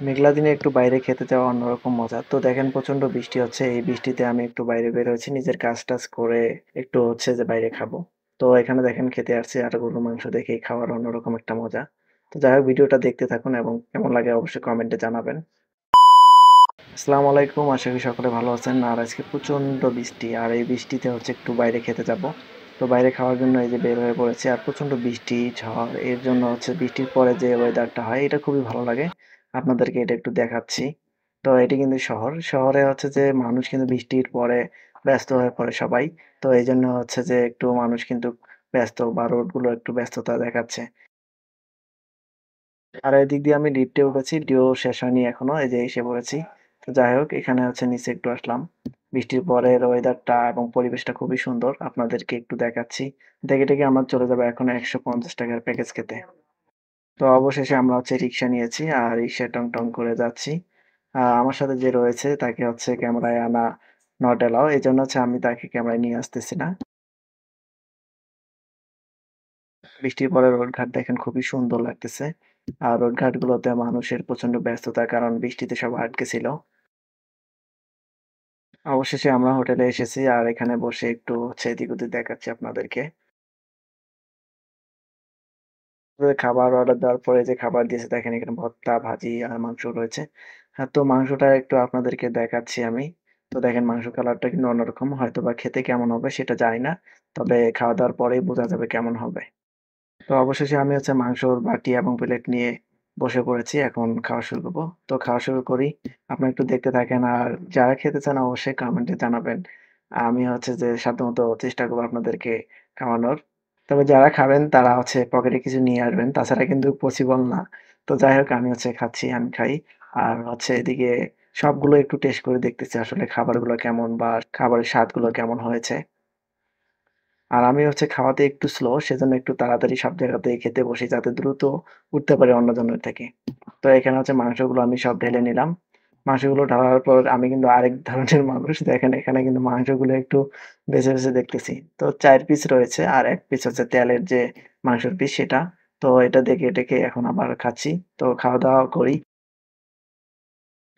মেঘলা দিনে একটু বাইরে খেতে যাওয়া অন্যরকম মজা। তো দেখেন প্রচন্ড বৃষ্টি হচ্ছে। এই বৃষ্টিতে আমি একটু বাইরে বের হয়েছি। নিজের কাজ-টাজ করে একটু হচ্ছে যে বাইরে খাবো। তো এখানে দেখেন খেতে আসছি আর গরুর মাংস দেখেই খাওয়ার অন্যরকম একটা মজা। তো যাই হোক ভিডিওটা দেখতে থাকুন এবং কেমন লাগে অবশ্যই কমেন্টে জানাবেন। আসসালামু আলাইকুম। আশা করি সকলে ভালো আছেন। আর আজকে প্রচন্ড বৃষ্টি। আর এই বৃষ্টিতে হচ্ছে একটু বাইরে খেতে যাবো। তো বাইরে খাওয়ার জন্য এই যে বের হয়ে পড়েছি। আর প্রচন্ড বৃষ্টি, ঝড় এর জন্য হচ্ছে বৃষ্টির পরে যে ওয়েদারটা হয় এটা খুবই ভালো লাগে। আপনাদেরকে এটা একটু দেখাচ্ছি। তো এটি কিন্তু শহর। শহরে হচ্ছে যে মানুষ কিন্তু বৃষ্টির পরে ব্যস্ত হয়ে পড়ে সবাই। তো এইজন্য হচ্ছে যে একটু মানুষ কিন্তু ব্যস্ত বা রোডগুলো একটু ব্যস্ততা দেখাচ্ছে। আর এদিক দিয়ে আমি লিফটে উঠেছি। লিফটেও শেষ হয়নি এখনো। এই যে এসে পড়েছি। তো যাই হোক এখানে হচ্ছে নিচে একটু আসলাম। বৃষ্টির পরের ওয়েদারটা এবং পরিবেশটা খুবই সুন্দর। আপনাদেরকে একটু দেখাচ্ছি। দেখে টেকে আমার চলে যাবে এখন ৳১৫০ প্যাকেজ খেতে। তো অবশেষে আমরা হচ্ছে রিক্সা নিয়েছি। আর রিক্সায় টং, টং করে যাচ্ছি। আমার সাথে যে রয়েছে তাকে হচ্ছে ক্যামেরায় আনা নট অ্যালাও। এজন্য হচ্ছে আমি তাকে ক্যামেরায় নিয়ে আসতেছি না। বৃষ্টির পরে রোডঘাট দেখেন খুবই সুন্দর লাগতেছে। আর রোডঘাটগুলোতে মানুষের প্রচন্ড ব্যস্ততা কারণ বৃষ্টিতে সব আটকে ছিল। অবশেষে আমরা হোটেলে এসেছি আর এখানে বসে একটু হচ্ছে এদিক ওদিক দেখাচ্ছি আপনাদেরকে। খাবার অর্ডার দেওয়ার পরে যে খাবার দিয়েছে দেখেন এখানে ভর্তা, ভাজি আর মাংস রয়েছে। তো মাংসটা একটু আপনাদেরকে দেখাচ্ছি আমি। তো দেখেন মাংস কালারটা কিন্তু অন্যরকম। হয়তোবা খেতে কেমন হবে সেটা জানি না। তবে খাওয়া-দাওয়ার পরেই বোঝা যাবে কেমন হবে। তো অবশেষে আমি হচ্ছে মাংসর বাটি এবং প্লেট নিয়ে বসে পড়েছি। এখন খাওয়া শুরু করব। তো খাওয়া শুরু করি। আপনারা একটু দেখতে থাকেন আর যারা খেতে চান অবশ্যই কমেন্টে জানাবেন। আমি হচ্ছে যে সাধ্যমত চেষ্টা করব আপনাদেরকে খাওয়ানোর। তবে যারা খাবেন তারা হচ্ছে পকেটে কিছু নিয়ে আসবেন। তাছাড়া কিন্তু পসিবল না। তো যাই হোক আমি হচ্ছে খাচ্ছি, আমি খাই। আর হচ্ছে এদিকে সবগুলো একটু টেস্ট করে দেখতেছি আসলে খাবারগুলো কেমন বা খাবারের স্বাদগুলো কেমন হয়েছে। আর আমি হচ্ছে খাওয়াতে একটু স্লো সেজন্য একটু তাড়াতাড়ি সব জায়গাতেই খেতে বসি যাতে দ্রুত উঠতে পারি অন্যজনের থেকে। তো এখানে হচ্ছে মাংসগুলো আমি সব ঢেলে নিলাম। মাংসগুলো ঢালার পর আমি কিন্তু আরেক ধরনের মানুষ দেখেন এখানে কিন্তু মাংসগুলো একটু বেছে, বেছে দেখতেছি। তো ৪ পিস রয়েছে আর ১ পিস হচ্ছে তেলের যে মাংসের পিস সেটা। তো এটা দেখে টেখে এখন আবার খাচ্ছি। তো খাওয়া-দাওয়া করি।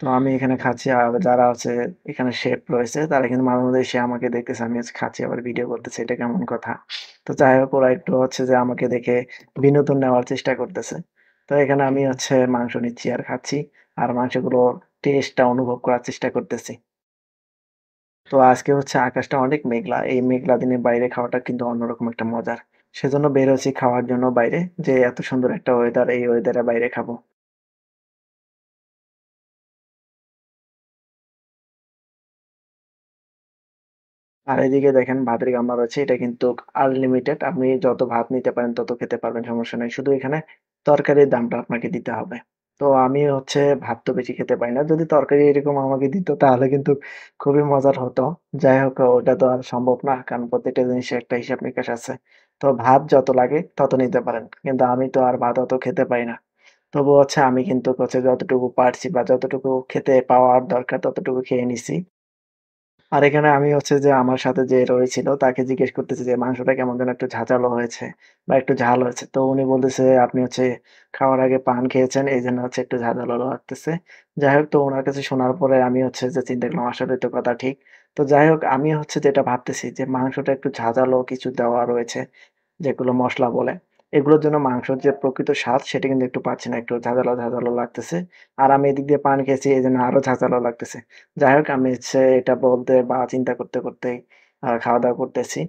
তো আমি এখানে খাচ্ছি আর যারা হচ্ছে এখানে শেফ রয়েছে তারা কিন্তু মাঝে মধ্যে এসে আমাকে দেখতেছে আমি হচ্ছে খাচ্ছি আবার ভিডিও করতেছি এটা কেমন কথা? তো যাই হোক ওরা একটু হচ্ছে যে আমাকে দেখে বিনোদন নেওয়ার চেষ্টা করতেছে। তো এখানে আমি হচ্ছে মাংস নিচ্ছি আর খাচ্ছি। আর মাংসগুলোর টেস্টটা অনুভব করার চেষ্টা করতেছি। তো আজকে হচ্ছে আকাশটা অনেক মেঘলা। এই মেঘলা দিনে বাইরে খাওয়াটা কিন্তু অন্যরকম একটা মজার। সেজন্য বের হচ্ছি খাওয়ার জন্য বাইরে যে এত সুন্দর একটা ওয়েদার এই ওয়েদারে বাইরে খাবো। আর এদিকে দেখেন ভাতের গামলা রয়েছে। এটা কিন্তু আনলিমিটেড। আপনি যত ভাত নিতে পারেন তত খেতে পারবেন, সমস্যা নাই। শুধু এখানে তরকারির দামটা আপনাকে দিতে হবে। তো আমি হচ্ছে ভাত তো বেশি খেতে পারি না। যদি তরকারি এরকম আমাকে দিত তাহলে কিন্তু খুবই মজার হতো। যাই হোক ওটা তো আর সম্ভব না। কারণ প্রত্যেকটা জিনিসের একটা হিসাব-নিকাশ আছে। তো ভাত যত লাগে তত নিতে পারেন। কিন্তু আমি তো আর ভাত অত খেতে পারি না। তবুও হচ্ছে আমি কিন্তু হচ্ছে যতটুকু পারছি বা যতটুকু খেতে পাওয়ার দরকার ততটুকু খেয়ে নিছি। আর এখানে আমি হচ্ছে যে আমার সাথে যে রয়েছিল তাকে জিজ্ঞেস করতেছি যে, "মাংসটা কেমন যেন একটু ঝাঁঝালো হয়েছে বা একটু ঝাল হয়েছে।" তো উনি বলতেছে, "আপনি হচ্ছে খাওয়ার আগে পান খেয়েছেন এইজন্য হচ্ছে একটু ঝাঁঝালো লাগতেছে।" যাই হোক তো উনার কাছে শোনার পরে আমি হচ্ছে যে চিন্তা করলাম আসলেই তো কথা ঠিক। তো যাই হোক আমি হচ্ছে যেটা ভাবতেছি যে মাংসটা একটু ঝাঁঝালো কিছু দেওয়া রয়েছে। যেগুলো মসলা বলে। এগুলোর জন্য মাংসর যে প্রকৃত স্বাদ সেটা কিন্তু একটু পাচ্ছি না। একটু ঝাঁঝালো, ঝাঁঝালো লাগতেছে। আর আমি এদিক দিয়ে পান খেয়েছি এজন্য আরো ঝাঁঝালো লাগতেছে। যাই হোক আমি হচ্ছে এটা বলতে বা চিন্তা করতে, করতেই খাওয়া-দাওয়া করতেছি।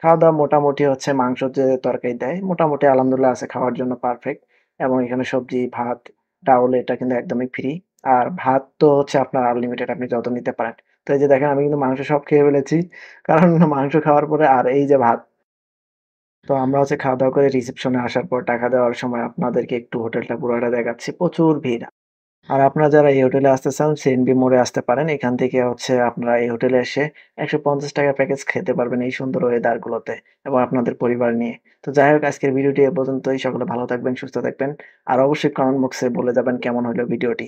খাওয়া-দাওয়া মোটামুটি হচ্ছে মাংসর যে তরকারি দেয়, মোটামুটি আলহামদুলিল্লাহ আছে খাওয়ার জন্য পারফেক্ট। এবং এখানে সবজি, ভাত, ডাউল এটা কিন্তু একদমই ফ্রি। আর ভাত তো হচ্ছে আপনার আনলিমিটেড আপনি যত নিতে পারেন। তো এই যে দেখেন আমি কিন্তু মাংস সব খেয়ে ফেলেছি। কারণ মাংস খাওয়ার পরে আর এই যে ভাত তো আমরা হচ্ছে খাওয়া-দাওয়া করে রিসেপশনে আসার পর টাকা দেওয়ার সময় আপনাদেরকে একটু হোটেলটা পুরোটা দেখাচ্ছি। প্রচুর ভিড়। আর আপনারা যারা এই হোটেলে আসতে চান সিএনবি মোড়ে আসতে পারেন। এখান থেকে হচ্ছে আপনারা এই হোটেলে এসে ৳১৫০ প্যাকেজ খেতে পারবেন এই সুন্দর ওয়েদার গুলোতে এবং আপনাদের পরিবার নিয়ে। তো যাই হোক আজকের ভিডিওটি এ পর্যন্তই। সকলে ভালো থাকবেন, সুস্থ থাকবেন। আর অবশ্যই কমেন্ট বক্সে বলে যাবেন কেমন হইলো ভিডিওটি।